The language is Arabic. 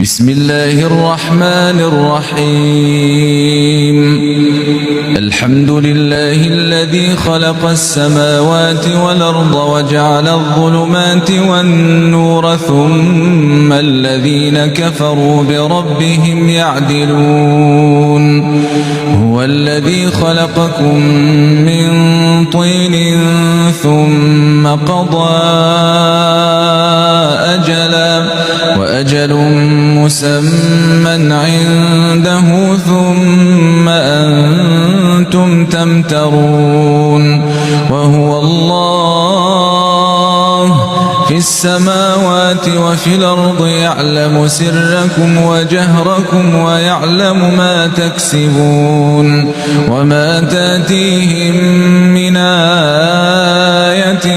بسم الله الرحمن الرحيم. الحمد لله الذي خلق السماوات والأرض وجعل الظلمات والنور ثم الذين كفروا بربهم يعدلون. هو الذي خلقكم من طين ثم قضى أجلا وأجل مسمى عنده ثم أنتم تمترون. وهو الله في السماوات وفي الأرض يعلم سركم وجهركم ويعلم ما تكسبون. وما تأتيهم من آية